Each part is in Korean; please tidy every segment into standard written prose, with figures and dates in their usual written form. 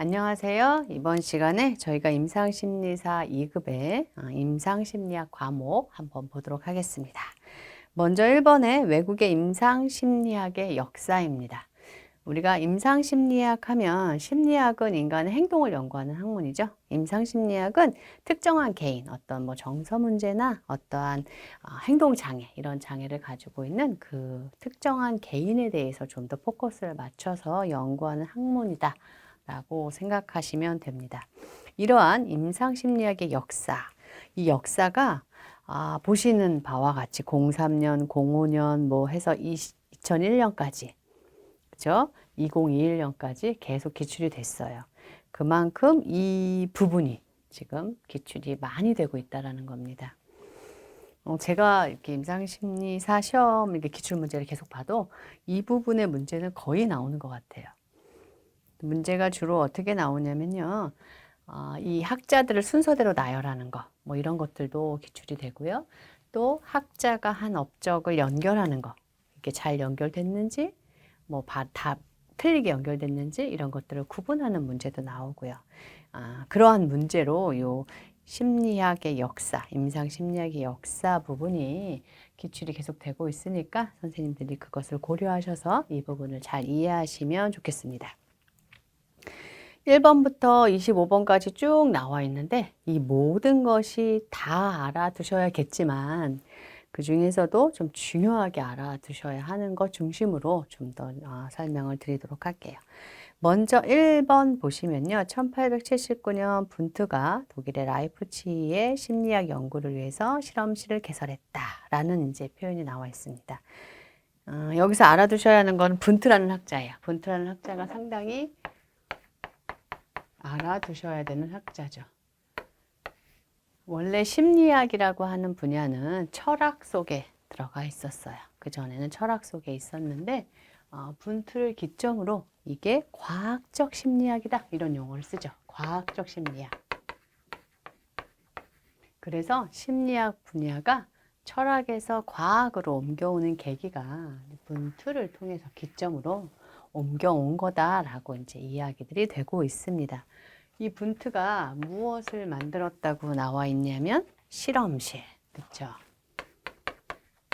안녕하세요. 이번 시간에 저희가 임상심리사 2급의 임상심리학 과목 한번 보도록 하겠습니다. 먼저 1번의 외국의 임상심리학의 역사입니다. 우리가 임상심리학 하면 심리학은 인간의 행동을 연구하는 학문이죠. 임상심리학은 특정한 개인, 어떤 정서 문제나 어떠한 행동장애, 이런 장애를 가지고 있는 그 특정한 개인에 대해서 좀 더 포커스를 맞춰서 연구하는 학문이다 라고 생각하시면 됩니다. 이러한 임상심리학의 역사, 이 역사가 보시는 바와 같이 03년, 05년 해서 2001년까지, 그죠? 2021년까지 계속 기출이 됐어요. 그만큼 이 부분이 지금 기출이 많이 되고 있다는 겁니다. 제가 이렇게 임상심리사 시험 이렇게 기출 문제를 계속 봐도 이 부분의 문제는 거의 나오는 것 같아요. 문제가 주로 어떻게 나오냐면요. 이 학자들을 순서대로 나열하는 거, 이런 것들도 기출이 되고요. 또 학자가 한 업적을 연결하는 거, 이게 잘 연결됐는지, 다 틀리게 연결됐는지 이런 것들을 구분하는 문제도 나오고요. 그러한 문제로 요 심리학의 역사, 임상심리학의 역사 부분이 기출이 계속 되고 있으니까 선생님들이 그것을 고려하셔서 이 부분을 잘 이해하시면 좋겠습니다. 1번부터 25번까지 쭉 나와 있는데 이 모든 것이 다 알아두셔야겠지만 그 중에서도 좀 중요하게 알아두셔야 하는 것 중심으로 좀 더 설명을 드리도록 할게요. 먼저 1번 보시면요. 1879년 분트가 독일의 라이프치히의 심리학 연구를 위해서 실험실을 개설했다라는 이제 표현이 나와 있습니다. 여기서 알아두셔야 하는 건 분트라는 학자예요. 분트라는 학자가 상당히 알아두셔야 되는 학자죠. 원래 심리학이라고 하는 분야는 철학 속에 들어가 있었어요. 그전에는 철학 속에 있었는데 분트를 기점으로 이게 과학적 심리학이다 이런 용어를 쓰죠. 과학적 심리학. 그래서 심리학 분야가 철학에서 과학으로 옮겨오는 계기가 분트를 통해서 기점으로 옮겨온 거다라고 이제 이야기들이 되고 있습니다. 이 분트가 무엇을 만들었다고 나와 있냐면 실험실, 그렇죠?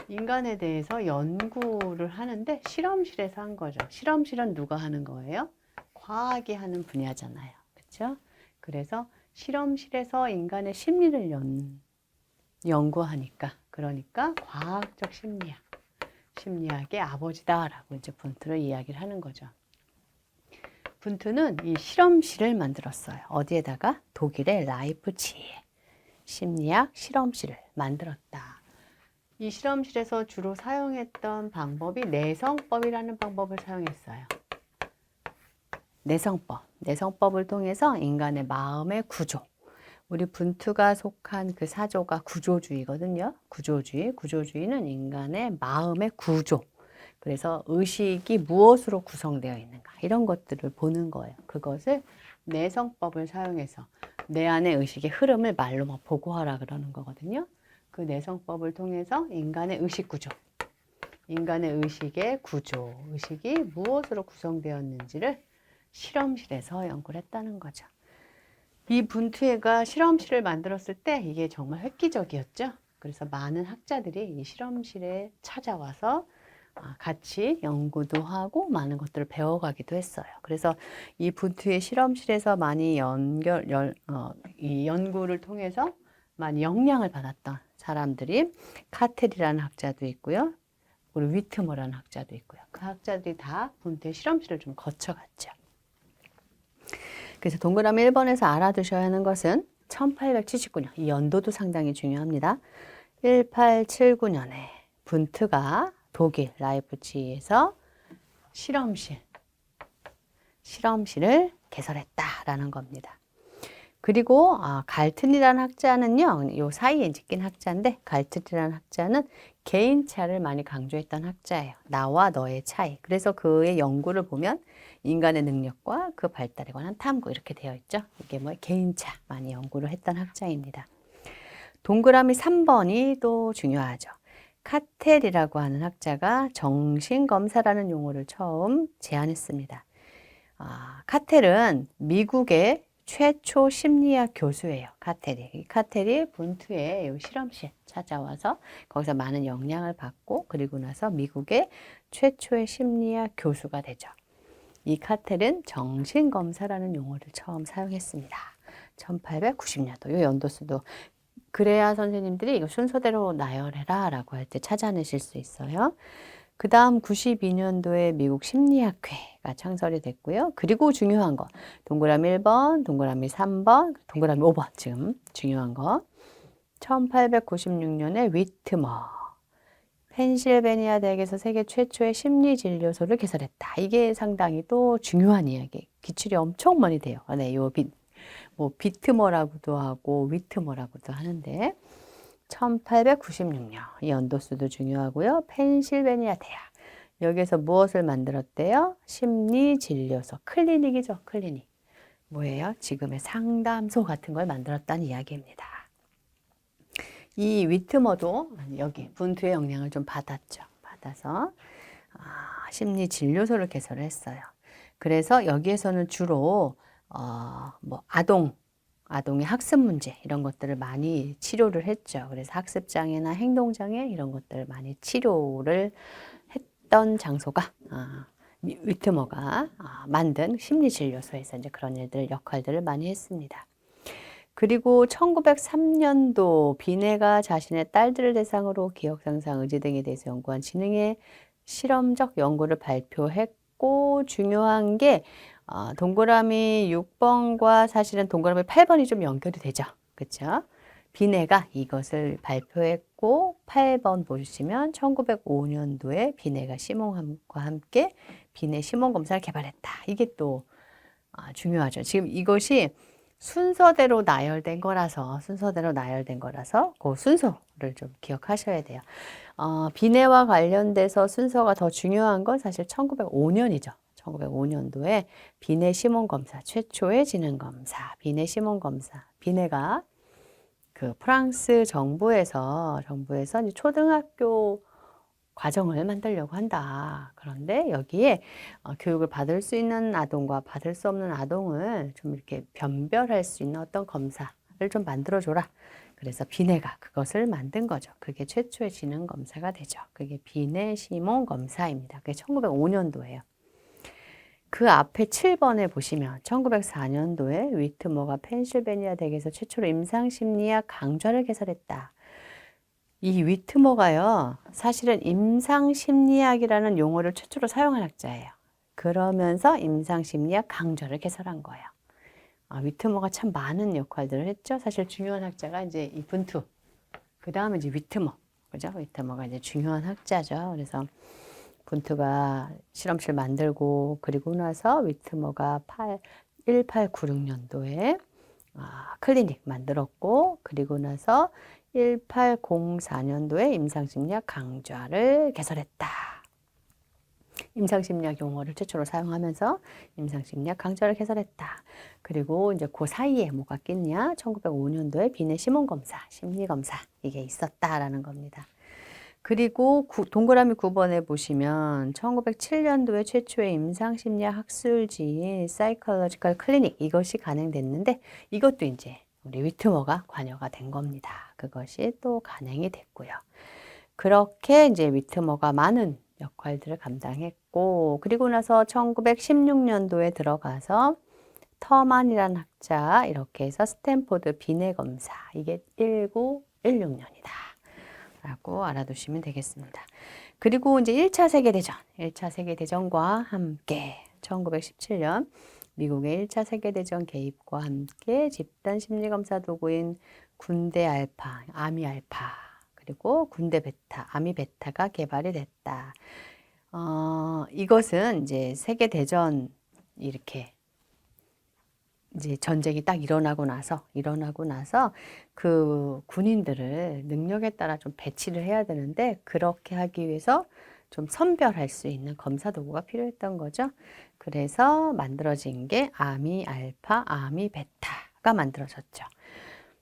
인간에 대해서 연구를 하는데 실험실에서 한 거죠. 실험실은 누가 하는 거예요? 과학이 하는 분야잖아요, 그렇죠? 그래서 실험실에서 인간의 심리를 연구하니까, 그러니까 과학적 심리학, 심리학의 아버지다라고 이제 분트를 이야기를 하는 거죠. 분트는 이 실험실을 만들었어요. 어디에다가? 독일의 라이프치히에 심리학 실험실을 만들었다. 이 실험실에서 주로 사용했던 방법이 내성법이라는 방법을 사용했어요. 내성법을 통해서 인간의 마음의 구조. 우리 분트가 속한 그 사조가 구조주의거든요. 구조주의는 인간의 마음의 구조. 그래서 의식이 무엇으로 구성되어 있는가 이런 것들을 보는 거예요. 그것을 내성법을 사용해서 내 안의 의식의 흐름을 말로 보고하라 그러는 거거든요. 그 내성법을 통해서 인간의 의식 구조, 인간의 의식의 구조, 의식이 무엇으로 구성되었는지를 실험실에서 연구를 했다는 거죠. 이 분트가 실험실을 만들었을 때 이게 정말 획기적이었죠. 그래서 많은 학자들이 이 실험실에 찾아와서 같이 연구도 하고 많은 것들을 배워가기도 했어요. 그래서 이 분트의 실험실에서 많이 이 연구를 통해서 많이 영향을 받았던 사람들이 카텔이라는 학자도 있고요. 그리고 위트머라는 학자도 있고요. 그 학자들이 다 분트의 실험실을 좀 거쳐갔죠. 그래서 동그라미 1번에서 알아두셔야 하는 것은 1879년, 이 연도도 상당히 중요합니다. 1879년에 분트가 독일 라이프치히에서 실험실을 개설했다라는 겁니다. 그리고 갈튼이라는 학자는요, 요 사이에 낀 학자인데 갈튼이라는 학자는 개인차를 많이 강조했던 학자예요. 나와 너의 차이. 그래서 그의 연구를 보면 인간의 능력과 그 발달에 관한 탐구 이렇게 되어 있죠. 이게 개인차 많이 연구를 했던 학자입니다. 동그라미 3번이 또 중요하죠. 카텔이라고 하는 학자가 정신검사라는 용어를 처음 제안했습니다. 카텔은 미국의 최초 심리학 교수예요. 카텔이. 이 카텔이 본투의 이 실험실 찾아와서 거기서 많은 영향을 받고 그리고 나서 미국의 최초의 심리학 교수가 되죠. 이 카텔은 정신검사라는 용어를 처음 사용했습니다. 1890년도. 이 연도수도 그래야 선생님들이 이거 순서대로 나열해라 라고 할 때 찾아내실 수 있어요. 그 다음 92년도에 미국 심리학회가 창설이 됐고요. 그리고 중요한 거 동그라미 1번, 동그라미 3번, 동그라미 5번 지금 중요한 거 1896년에 위트머 펜실베니아 대학에서 세계 최초의 심리진료소를 개설했다. 이게 상당히 또 중요한 이야기. 기출이 엄청 많이 돼요. 네, 요 비트머라고도 하고 위트머라고도 하는데 1896년 이 연도수도 중요하고요. 펜실베니아 대학 여기에서 무엇을 만들었대요? 심리진료소 클리닉이죠. 클리닉 뭐예요? 지금의 상담소 같은 걸 만들었다는 이야기입니다. 이 위트머도 여기 분투의 영향을 좀 받았죠. 받아서 심리진료소를 개설을 했어요. 그래서 여기에서는 주로 아동의 학습 문제 이런 것들을 많이 치료를 했죠. 그래서 학습장애나 행동장애 이런 것들을 많이 치료를 했던 장소가 위트머가 만든 심리진료소에서 이제 그런 역할들을 많이 했습니다. 그리고 1903년도 비네가 자신의 딸들을 대상으로 기억, 상상, 의지 등에 대해서 연구한 지능의 실험적 연구를 발표했고 중요한 게 동그라미 6번과 사실은 동그라미 8번이 좀 연결이 되죠. 그렇죠? 비네가 이것을 발표했고 8번 보시면 1905년도에 비네가 시몬과 함께 비네 시몬 검사를 개발했다. 이게 또 중요하죠. 지금 이것이 순서대로 나열된 거라서 그 순서를 좀 기억하셔야 돼요. 비네와 관련돼서 순서가 더 중요한 건 사실 1905년이죠. 1905년도에 비네 시몬 검사, 최초의 지능 검사, 비네 시몬 검사. 비네가 그 프랑스 정부에서 이제 초등학교 과정을 만들려고 한다. 그런데 여기에 교육을 받을 수 있는 아동과 받을 수 없는 아동을 좀 이렇게 변별할 수 있는 어떤 검사를 좀 만들어줘라. 그래서 비네가 그것을 만든 거죠. 그게 최초의 지능 검사가 되죠. 그게 비네 시몬 검사입니다. 그게 1905년도예요. 그 앞에 7번에 보시면 1904년도에 위트머가 펜실베니아 대학에서 최초로 임상심리학 강좌를 개설했다. 이 위트머가요, 사실은 임상심리학이라는 용어를 최초로 사용한 학자예요. 그러면서 임상심리학 강좌를 개설한 거예요. 위트머가 참 많은 역할들을 했죠. 사실 중요한 학자가 이제 이 분투, 그 다음에 이제 위트머, 그죠? 위트머가 이제 중요한 학자죠. 그래서 분투가 실험실 만들고 그리고 나서 위트머가 1896년도에 클리닉 만들었고 그리고 나서 1804년도에 임상심리학 강좌를 개설했다. 임상심리학 용어를 최초로 사용하면서 임상심리학 강좌를 개설했다. 그리고 이제 그 사이에 뭐가 꼈냐? 1905년도에 비네 시몬 검사, 심리검사 이게 있었다라는 겁니다. 그리고 동그라미 9번에 보시면 1907년도에 최초의 임상심리학 학술지인 Psychological Clinic 이것이 간행됐는데 이것도 이제 우리 위트머가 관여가 된 겁니다. 그것이 또 간행이 됐고요. 그렇게 이제 위트머가 많은 역할들을 감당했고 그리고 나서 1916년도에 들어가서 터만이라는 학자 이렇게 해서 스탠포드 비네 검사 이게 1916년이다. 라고 알아두시면 되겠습니다. 그리고 이제 1차 세계대전과 함께 1917년 미국의 1차 세계대전 개입과 함께 집단 심리검사 도구인 군대 알파, 아미 알파, 그리고 군대 베타, 아미 베타가 개발이 됐다. 이것은 이제 세계대전 이렇게 이제 전쟁이 딱 일어나고 나서 그 군인들을 능력에 따라 좀 배치를 해야 되는데 그렇게 하기 위해서 좀 선별할 수 있는 검사 도구가 필요했던 거죠. 그래서 만들어진 게 아미 알파, 아미 베타가 만들어졌죠.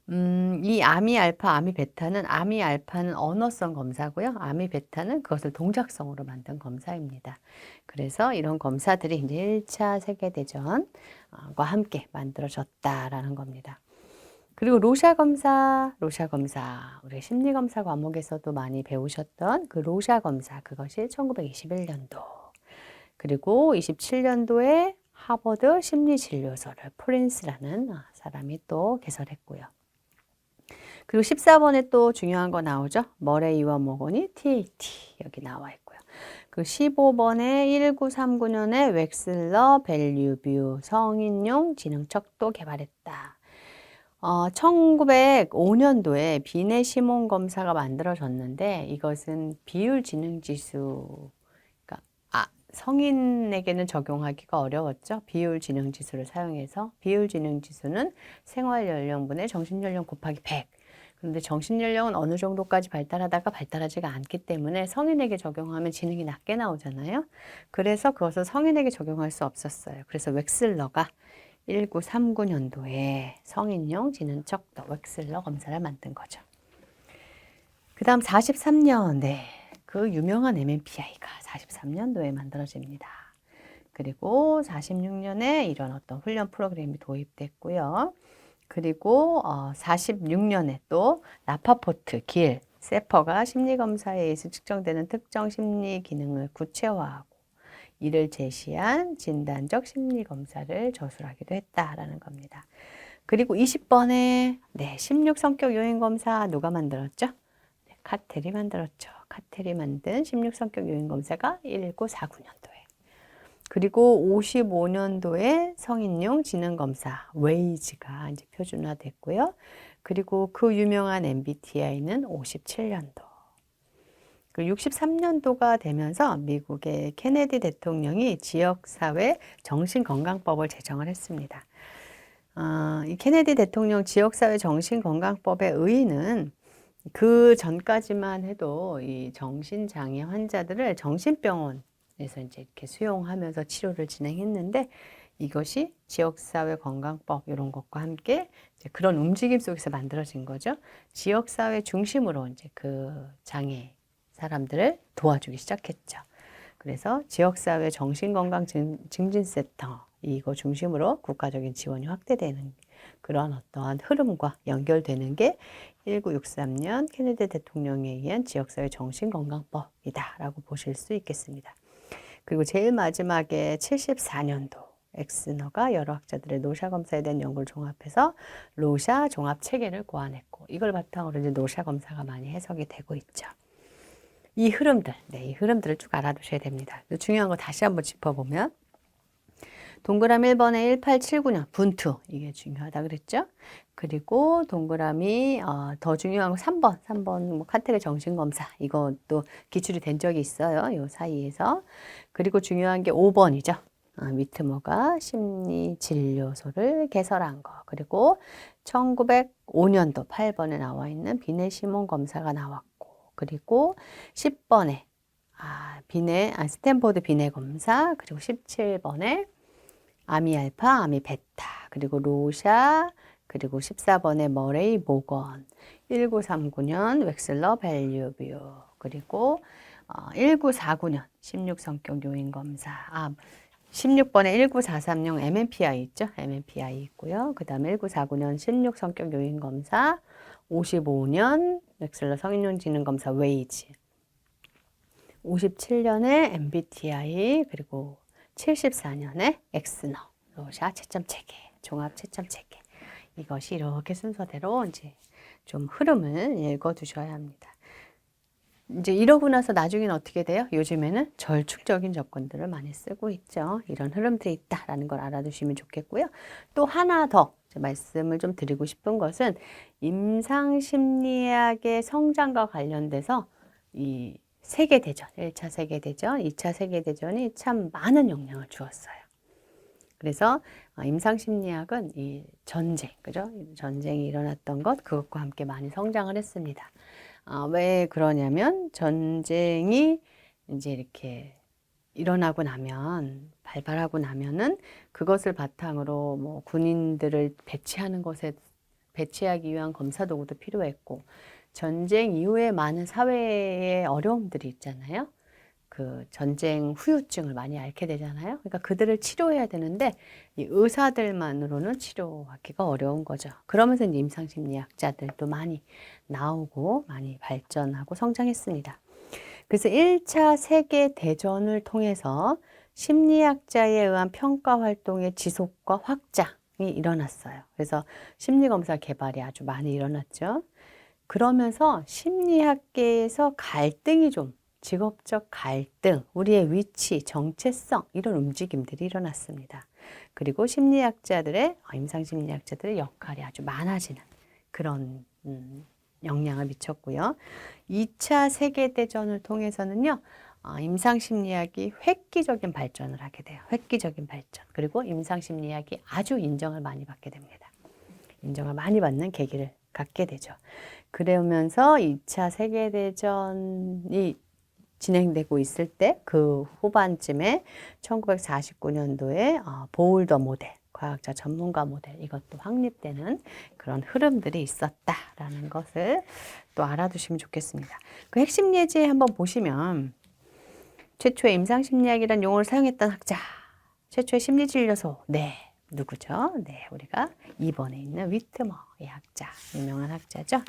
이 아미 알파, 아미 베타는 아미 알파는 언어성 검사고요. 아미 베타는 그것을 동작성으로 만든 검사입니다. 그래서 이런 검사들이 이제 1차 세계대전과 함께 만들어졌다라는 겁니다. 그리고 로샤 검사, 우리 심리검사 과목에서도 많이 배우셨던 그 로샤 검사, 그것이 1921년도. 그리고 27년도에 하버드 심리진료소를 프린스라는 사람이 또 개설했고요. 그리고 14번에 또 중요한 거 나오죠. 머레이와 모건이 TAT 여기 나와 있고요. 그 15번에 1939년에 웩슬러 밸류뷰 성인용 지능척도 개발했다. 1905년도에 비네 시몬 검사가 만들어졌는데 이것은 비율 지능 지수, 그러니까 성인에게는 적용하기가 어려웠죠. 비율 지능 지수를 사용해서 비율 지능 지수는 생활 연령분의 정신 연령 곱하기 100. 그런데 정신 연령은 어느 정도까지 발달하다가 발달하지가 않기 때문에 성인에게 적용하면 지능이 낮게 나오잖아요. 그래서 그것을 성인에게 적용할 수 없었어요. 그래서 웩슬러가 1939년도에 성인용 지능척도 웩슬러 검사를 만든 거죠. 그 다음 43년, 그 유명한 MMPI가 43년도에 만들어집니다. 그리고 46년에 이런 어떤 훈련 프로그램이 도입됐고요. 그리고 46년에 또 라파포트, 길, 세퍼가 심리검사에 의해서 측정되는 특정 심리 기능을 구체화하고 이를 제시한 진단적 심리검사를 저술하기도 했다라는 겁니다. 그리고 20번에 16성격 요인검사 누가 만들었죠? 카텔이 만들었죠. 카텔이 만든 16성격 요인검사가 1949년도에. 그리고 55년도에 성인용 지능검사 웨이즈가 이제 표준화됐고요. 그리고 그 유명한 MBTI는 57년도. 그리고 63년도가 되면서 미국의 케네디 대통령이 지역사회 정신건강법을 제정을 했습니다. 이 케네디 대통령 지역사회 정신건강법의 의의는 그 전까지만 해도 이 정신장애 환자들을 정신병원에서 이제 이렇게 수용하면서 치료를 진행했는데 이것이 지역사회 건강법 이런 것과 함께 이제 그런 움직임 속에서 만들어진 거죠. 지역사회 중심으로 이제 그 장애 사람들을 도와주기 시작했죠. 그래서 지역사회 정신건강증진센터 이거 중심으로 국가적인 지원이 확대되는 그런 어떠한 흐름과 연결되는 게 1963년 케네디 대통령에 의한 지역사회 정신건강법이다라고 보실 수 있겠습니다. 그리고 제일 마지막에 74년도 엑스너가 여러 학자들의 노샤 검사에 대한 연구를 종합해서 노샤 종합 체계를 고안했고 이걸 바탕으로 이제 노샤 검사가 많이 해석이 되고 있죠. 이 흐름들, 이 흐름들을 쭉 알아두셔야 됩니다. 중요한 거 다시 한번 짚어보면 동그라미 1번에 1879년 분투 이게 중요하다 그랬죠. 그리고 동그라미 더 중요한 거 3번 뭐 카텍의 정신검사 이것도 기출이 된 적이 있어요. 요 사이에서. 그리고 중요한 게 5번이죠. 위트머가 심리진료소를 개설한 거. 그리고 1905년도 8번에 나와 있는 비네 시몬 검사가 나왔고 그리고 10번에 스탠포드 비네 검사 그리고 17번에 아미 알파, 아미 베타, 그리고 로샤, 그리고 14번에 머레이 모건, 1939년 웩슬러 밸류뷰, 그리고 1949년 16성격 요인 검사, 16번에 1943년 MMPI 있죠? MMPI 있고요. 그 다음에 1949년 16성격 요인 검사, 55년 웩슬러 성인용 지능 검사 웨이즈, 57년에 MBTI, 그리고 74년에 엑스너, 로샤 채점 체계, 종합 채점 체계. 이것이 이렇게 순서대로 이제 좀 흐름을 읽어 두셔야 합니다. 이제 이러고 나서 나중에는 어떻게 돼요? 요즘에는 절충적인 접근들을 많이 쓰고 있죠. 이런 흐름들이 있다라는 걸 알아두시면 좋겠고요. 또 하나 더 말씀을 좀 드리고 싶은 것은 임상심리학의 성장과 관련돼서 이 세계대전, 1차 세계대전, 2차 세계대전이 참 많은 영향을 주었어요. 그래서 임상심리학은 이 전쟁, 그죠? 전쟁이 일어났던 것, 그것과 함께 많이 성장을 했습니다. 왜 그러냐면 전쟁이 이제 이렇게 일어나고 나면, 발발하고 나면은 그것을 바탕으로 뭐 군인들을 배치하는 것에 배치하기 위한 검사 도구도 필요했고, 전쟁 이후에 많은 사회의 어려움들이 있잖아요. 그 전쟁 후유증을 많이 앓게 되잖아요. 그러니까 그들을 치료해야 되는데 이 의사들만으로는 치료하기가 어려운 거죠. 그러면서 이제 임상심리학자들도 많이 나오고 많이 발전하고 성장했습니다. 그래서 1차 세계대전을 통해서 심리학자에 의한 평가 활동의 지속과 확장이 일어났어요. 그래서 심리검사 개발이 아주 많이 일어났죠. 그러면서 심리학계에서 갈등이 좀 직업적 갈등, 우리의 위치, 정체성 이런 움직임들이 일어났습니다. 그리고 심리학자들의 임상심리학자들의 역할이 아주 많아지는 그런 영향을 미쳤고요. 2차 세계대전을 통해서는요. 임상심리학이 획기적인 발전을 하게 돼요. 획기적인 발전. 그리고 임상심리학이 아주 인정을 많이 받게 됩니다. 인정을 많이 받는 계기를 갖게 되죠. 그러면서 2차 세계대전이 진행되고 있을 때 그 후반쯤에 1949년도에 보울더 모델, 과학자 전문가 모델 이것도 확립되는 그런 흐름들이 있었다라는 것을 또 알아두시면 좋겠습니다. 그 핵심 예제 한번 보시면 최초의 임상심리학이라는 용어를 사용했던 학자, 최초의 심리진료소, 네, 누구죠? 네, 우리가 2번에 있는 위트머의 학자, 유명한 학자죠.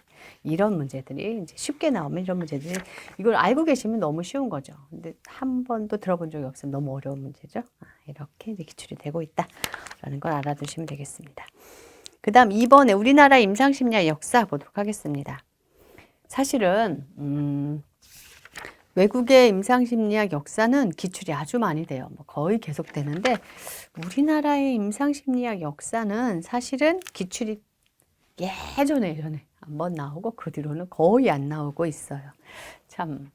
이런 문제들이 이제 쉽게 나오면 이런 문제들이 이걸 알고 계시면 너무 쉬운 거죠. 근데 한 번도 들어본 적이 없으면 너무 어려운 문제죠. 이렇게 이제 기출이 되고 있다라는 걸 알아두시면 되겠습니다. 그 다음 2번에 우리나라 임상심리학 역사 보도록 하겠습니다. 사실은 외국의 임상심리학 역사는 기출이 아주 많이 돼요. 뭐 거의 계속되는데 우리나라의 임상심리학 역사는 사실은 기출이 예전에 한번 나오고 그 뒤로는 거의 안 나오고 있어요. 참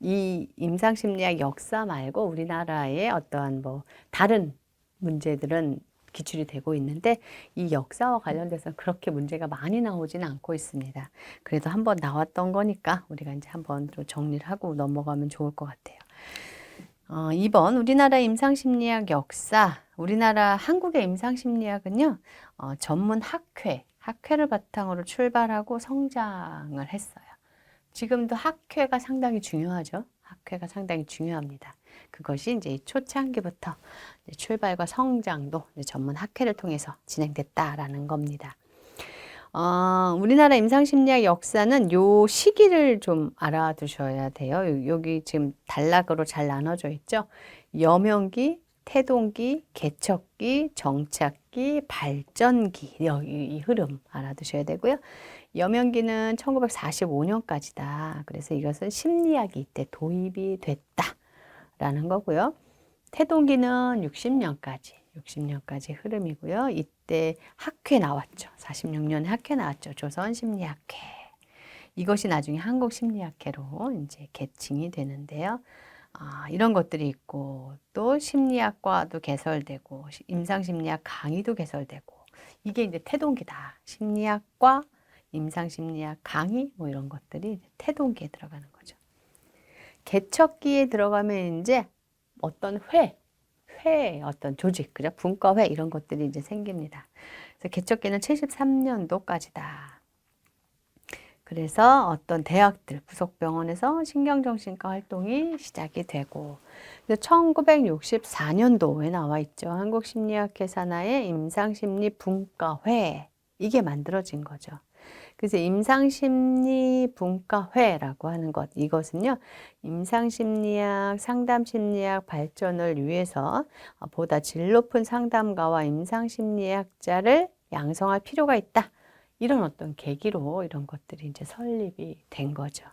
이 임상심리학 역사 말고 우리나라의 어떠한 뭐 다른 문제들은 기출이 되고 있는데 이 역사와 관련돼서 그렇게 문제가 많이 나오지는 않고 있습니다. 그래도 한번 나왔던 거니까 우리가 이제 한번 좀 정리를 하고 넘어가면 좋을 것 같아요. 2번 우리나라 임상심리학 역사. 우리나라 한국의 임상심리학은요. 전문 학회를 바탕으로 출발하고 성장을 했어요. 지금도 학회가 상당히 중요하죠. 학회가 상당히 중요합니다. 그것이 이제 초창기부터 이제 출발과 성장도 이제 전문 학회를 통해서 진행됐다라는 겁니다. 우리나라 임상심리학 역사는 요 시기를 좀 알아두셔야 돼요. 여기 지금 단락으로 잘 나눠져 있죠. 여명기, 태동기, 개척기, 정착기, 발전기 이 흐름 알아두셔야 되고요. 여명기는 1945년까지다. 그래서 이것은 심리학이 이때 도입이 됐다라는 거고요. 태동기는 60년까지 흐름이고요. 이때 학회 나왔죠. 46년에 학회 나왔죠. 조선심리학회. 이것이 나중에 한국심리학회로 이제 계층이 되는데요. 이런 것들이 있고 또 심리학과도 개설되고 임상심리학 강의도 개설되고 이게 이제 태동기다. 심리학과 임상심리학 강의 뭐 이런 것들이 태동기에 들어가는 거죠. 개척기에 들어가면 이제 어떤 어떤 조직, 그죠? 분과회 이런 것들이 이제 생깁니다. 그래서 개척기는 73년도까지다. 그래서 어떤 대학들, 부속병원에서 신경정신과 활동이 시작이 되고 1964년도에 나와 있죠. 한국심리학회 산하의 임상심리 분과회 이게 만들어진 거죠. 그래서 임상심리분과회라고 하는 것, 이것은요, 임상심리학, 상담심리학 발전을 위해서 보다 질 높은 상담가와 임상심리학자를 양성할 필요가 있다. 이런 어떤 계기로 이런 것들이 이제 설립이 된 거죠.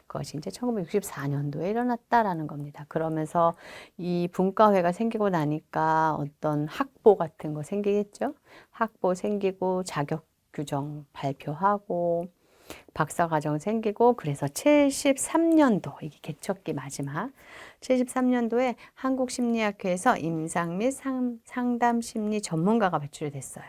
그것이 이제 1964년도에 일어났다라는 겁니다. 그러면서 이 분과회가 생기고 나니까 어떤 학보 같은 거 생기겠죠? 학보 생기고 자격 규정 발표하고 박사과정 생기고 그래서 73년도 이게 개척기 마지막 73년도에 한국심리학회에서 임상 및 상담심리 전문가가 배출이 됐어요.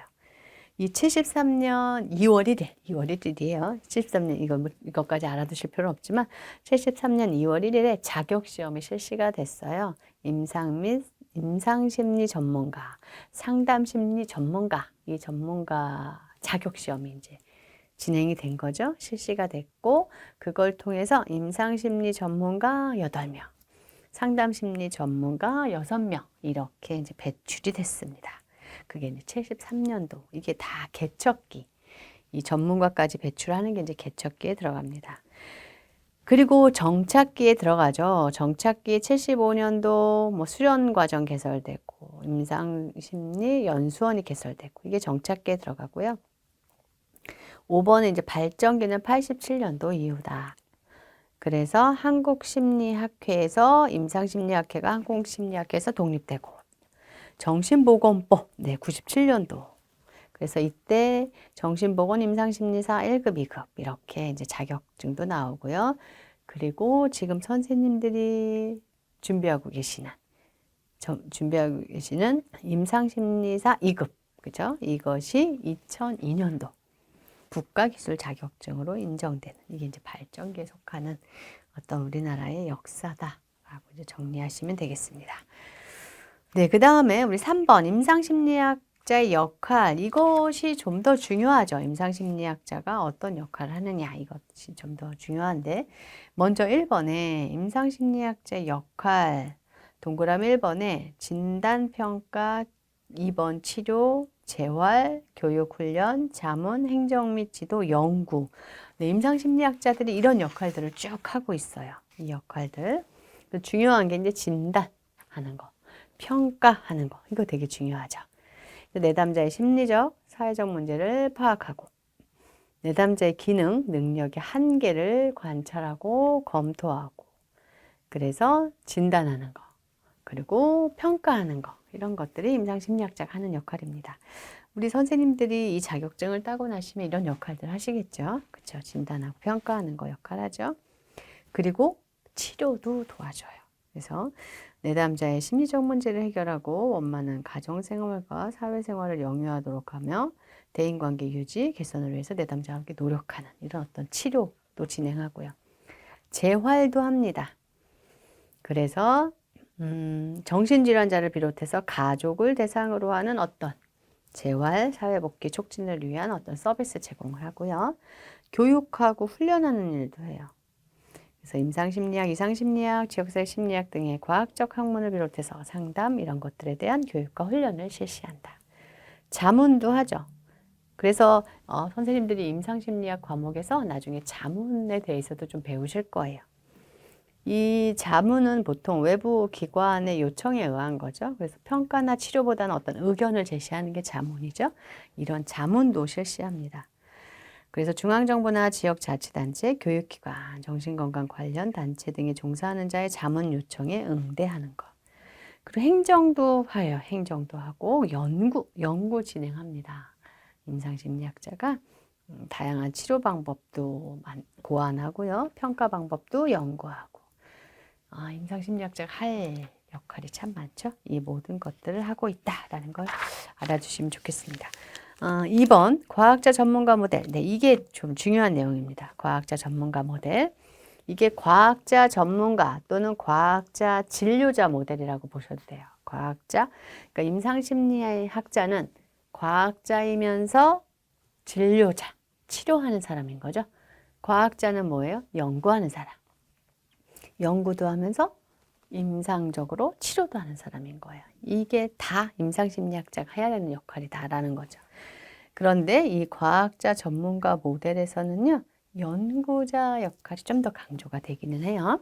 이 73년 2월 1일이에요. 73년 이것까지 알아두실 필요는 없지만 73년 2월 1일에 자격시험이 실시가 됐어요. 임상심리 전문가, 상담심리 전문가 이 전문가 자격시험이 이제 진행이 된 거죠. 실시가 됐고 그걸 통해서 임상심리 전문가 8명, 상담심리 전문가 6명 이렇게 이제 배출이 됐습니다. 그게 이제 73년도. 이게 다 개척기. 이 전문가까지 배출하는 게 이제 개척기에 들어갑니다. 그리고 정착기에 들어가죠. 정착기 75년도 뭐 수련과정 개설되고 임상심리 연수원이 개설되고 이게 정착기에 들어가고요. 5번은 이제 발전기는 87년도 이후다. 그래서 한국심리학회에서 임상심리학회가 한국심리학회에서 독립되고 정신보건법 97년도. 그래서 이때 정신보건 임상심리사 1급, 2급 이렇게 이제 자격증도 나오고요. 그리고 지금 선생님들이 준비하고 계시는 임상심리사 2급, 그죠? 이것이 2002년도 국가기술 자격증으로 인정되는 이게 이제 발전기에 속하는 어떤 우리나라의 역사다라고 이제 정리하시면 되겠습니다. 네, 그 다음에 우리 3번 임상심리학자의 역할, 이것이 좀 더 중요하죠. 임상심리학자가 어떤 역할을 하느냐, 이것이 좀 더 중요한데 먼저 1번에 임상심리학자의 역할, 동그라미 1번에 진단평가, 2번 치료, 재활, 교육훈련, 자문, 행정 및 지도, 연구. 네, 임상심리학자들이 이런 역할들을 쭉 하고 있어요. 이 역할들. 중요한 게 이제 진단하는 거. 평가하는 거. 이거 되게 중요하죠. 내담자의 심리적, 사회적 문제를 파악하고 내담자의 기능, 능력의 한계를 관찰하고 검토하고 그래서 진단하는 거. 그리고 평가하는 거. 이런 것들이 임상심리학자가 하는 역할입니다. 우리 선생님들이 이 자격증을 따고 나시면 이런 역할들 하시겠죠. 그렇죠? 진단하고 평가하는 거 역할하죠. 그리고 치료도 도와줘요. 그래서 내담자의 심리적 문제를 해결하고 원만한 가정생활과 사회생활을 영위하도록 하며 대인관계 유지, 개선을 위해서 내담자와 함께 노력하는 이런 어떤 치료도 진행하고요. 재활도 합니다. 그래서 정신질환자를 비롯해서 가족을 대상으로 하는 어떤 재활, 사회복귀 촉진을 위한 어떤 서비스 제공을 하고요. 교육하고 훈련하는 일도 해요. 그래서 임상심리학, 이상심리학, 지역사회 심리학 등의 과학적 학문을 비롯해서 상담 이런 것들에 대한 교육과 훈련을 실시한다. 자문도 하죠. 그래서 선생님들이 임상심리학 과목에서 나중에 자문에 대해서도 좀 배우실 거예요. 이 자문은 보통 외부 기관의 요청에 의한 거죠. 그래서 평가나 치료보다는 어떤 의견을 제시하는 게 자문이죠. 이런 자문도 실시합니다. 그래서 중앙정부나 지역자치단체, 교육기관, 정신건강 관련 단체 등이 종사하는 자의 자문 요청에 응대하는 것. 그리고 행정도 해요. 행정도 하고 연구 진행합니다. 임상심리학자가 다양한 치료 방법도 고안하고요. 평가 방법도 연구하고. 임상심리학자가 할 역할이 참 많죠. 이 모든 것들을 하고 있다라는 걸 알아주시면 좋겠습니다. 2번 과학자 전문가 모델. 네, 이게 좀 중요한 내용입니다. 과학자 전문가 모델. 이게 과학자 전문가 또는 과학자 진료자 모델이라고 보셔도 돼요. 과학자, 그러니까 임상심리학자는 과학자이면서 진료자, 치료하는 사람인 거죠. 과학자는 뭐예요? 연구하는 사람. 연구도 하면서 임상적으로 치료도 하는 사람인 거예요. 이게 다 임상심리학자가 해야 되는 역할이다라는 거죠. 그런데 이 과학자 전문가 모델에서는요, 연구자 역할이 좀 더 강조가 되기는 해요.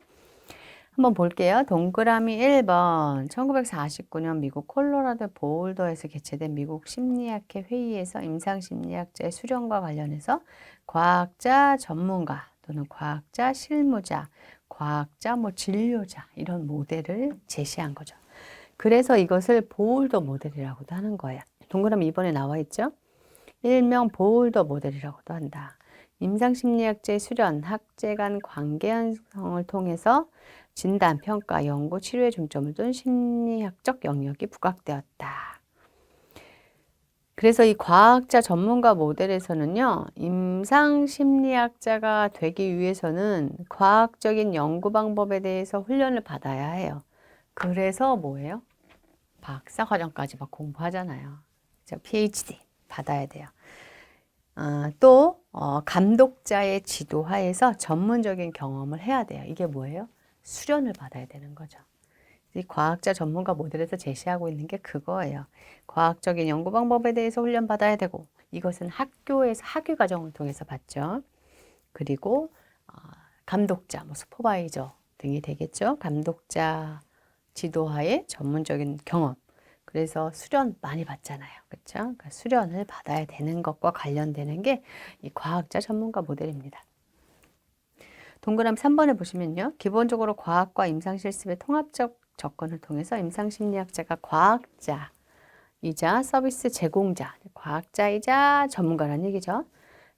한번 볼게요. 동그라미 1번. 1949년 미국 콜로라도 보울더에서 개최된 미국 심리학회 회의에서 임상심리학자의 수련과 관련해서 과학자 전문가 또는 과학자 실무자, 과학자 진료자 이런 모델을 제시한 거죠. 그래서 이것을 보울더 모델이라고도 하는 거예요. 동그라미 2번에 나와 있죠. 일명 보울더 모델이라고도 한다. 임상심리학자의 수련, 학제 간 관계 형성을 통해서 진단, 평가, 연구, 치료에 중점을 둔 심리학적 영역이 부각되었다. 그래서 이 과학자 전문가 모델에서는요, 임상심리학자가 되기 위해서는 과학적인 연구 방법에 대해서 훈련을 받아야 해요. 그래서 뭐예요? 박사과정까지 막 공부하잖아요. PhD 받아야 돼요. 또 감독자의 지도하에서 전문적인 경험을 해야 돼요. 이게 뭐예요? 수련을 받아야 되는 거죠. 이 과학자 전문가 모델에서 제시하고 있는 게 그거예요. 과학적인 연구 방법에 대해서 훈련받아야 되고 이것은 학교에서 학위 과정을 통해서 받죠. 그리고 감독자, 뭐 슈퍼바이저 등이 되겠죠. 감독자 지도하에 전문적인 경험. 그래서 수련 많이 받잖아요. 그렇죠? 그러니까 수련을 받아야 되는 것과 관련되는 게 이 과학자 전문가 모델입니다. 동그라미 3번에 보시면요. 기본적으로 과학과 임상실습의 통합적 접근을 통해서 임상심리학자가 과학자이자 서비스 제공자, 과학자이자 전문가라는 얘기죠.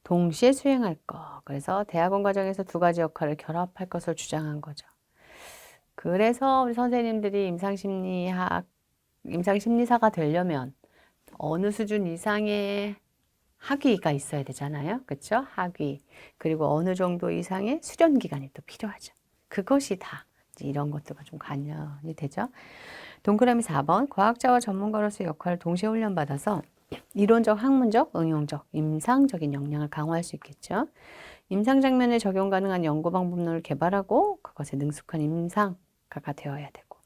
동시에 수행할 것. 그래서 대학원 과정에서 두 가지 역할을 결합할 것을 주장한 거죠. 그래서 우리 선생님들이 임상심리사가 되려면 어느 수준 이상의 학위가 있어야 되잖아요. 그렇죠? 학위. 그리고 어느 정도 이상의 수련 기간이 또 필요하죠. 그것이 다 이런 것들과 좀 관련이 되죠. 동그라미 4번. 과학자와 전문가로서의 역할을 동시에 훈련받아서 이론적, 학문적, 응용적, 임상적인 역량을 강화할 수 있겠죠. 임상 장면에 적용 가능한 연구 방법론을 개발하고 그것에 능숙한 임상가가 되어야 되고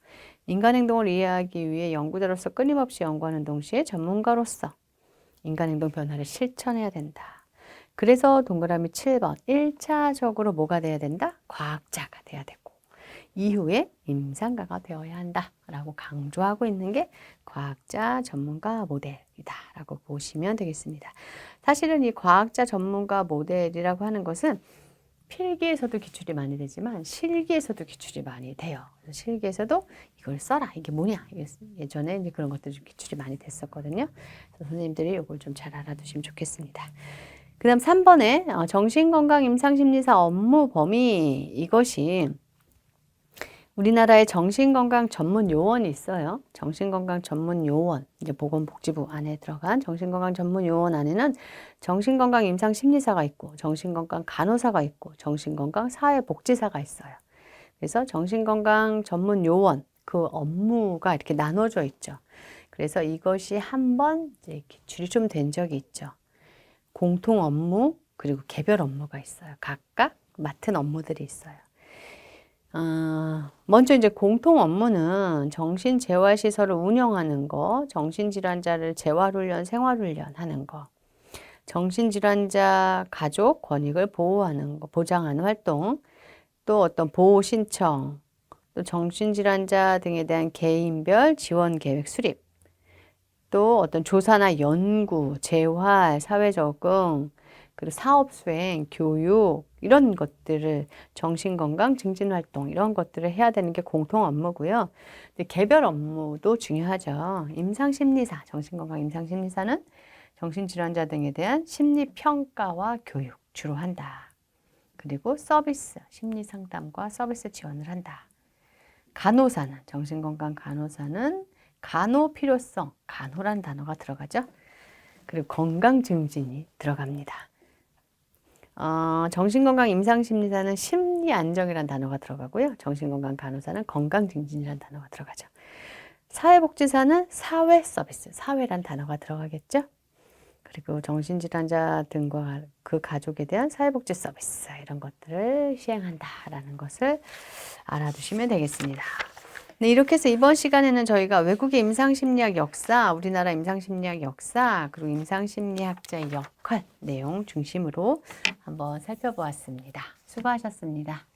인간 행동을 이해하기 위해 연구자로서 끊임없이 연구하는 동시에 전문가로서 인간 행동 변화를 실천해야 된다. 그래서 동그라미 7번 1차적으로 뭐가 돼야 된다? 과학자가 돼야 되고 이후에 임상가가 되어야 한다라고 강조하고 있는 게 과학자 전문가 모델이다 라고 보시면 되겠습니다. 사실은 이 과학자 전문가 모델이라고 하는 것은 필기에서도 기출이 많이 되지만 실기에서도 기출이 많이 돼요. 그래서 실기에서도 이걸 써라. 이게 뭐냐. 예전에 이제 그런 것들이 기출이 많이 됐었거든요. 그래서 선생님들이 이걸 좀 잘 알아두시면 좋겠습니다. 그 다음 3번에 정신건강 임상심리사 업무 범위 이것이 우리나라에 정신건강 전문 요원이 있어요. 정신건강 전문 요원, 이제 보건복지부 안에 들어간 정신건강 전문 요원 안에는 정신건강 임상심리사가 있고, 정신건강 간호사가 있고, 정신건강 사회복지사가 있어요. 그래서 정신건강 전문 요원, 그 업무가 이렇게 나눠져 있죠. 그래서 이것이 한번 이제 기출이 좀 된 적이 있죠. 공통 업무, 그리고 개별 업무가 있어요. 각각 맡은 업무들이 있어요. 먼저 이제 공통 업무는 정신재활시설을 운영하는 거, 정신질환자를 재활훈련, 생활훈련 하는 거, 정신질환자 가족 권익을 보호하는 거, 보장하는 활동, 또 어떤 보호 신청, 또 정신질환자 등에 대한 개인별 지원 계획 수립, 또 어떤 조사나 연구, 재활, 사회적응, 그리고 사업 수행, 교육 이런 것들을 정신건강 증진활동 이런 것들을 해야 되는 게 공통 업무고요. 근데 개별 업무도 중요하죠. 임상심리사, 정신건강 임상심리사는 정신질환자 등에 대한 심리평가와 교육 주로 한다. 그리고 서비스, 심리상담과 서비스 지원을 한다. 간호사는, 정신건강 간호사는 간호 필요성, 간호란 단어가 들어가죠. 그리고 건강증진이 들어갑니다. 정신건강 임상심리사는 심리안정이라는 단어가 들어가고요. 정신건강 간호사는 건강증진이라는 단어가 들어가죠. 사회복지사는 사회서비스, 사회란 단어가 들어가겠죠. 그리고 정신질환자 등과 그 가족에 대한 사회복지 서비스 이런 것들을 시행한다라는 것을 알아두시면 되겠습니다. 네, 이렇게 해서 이번 시간에는 저희가 외국의 임상심리학 역사, 우리나라 임상심리학 역사, 그리고 임상심리학자의 역할 내용 중심으로 한번 살펴보았습니다. 수고하셨습니다.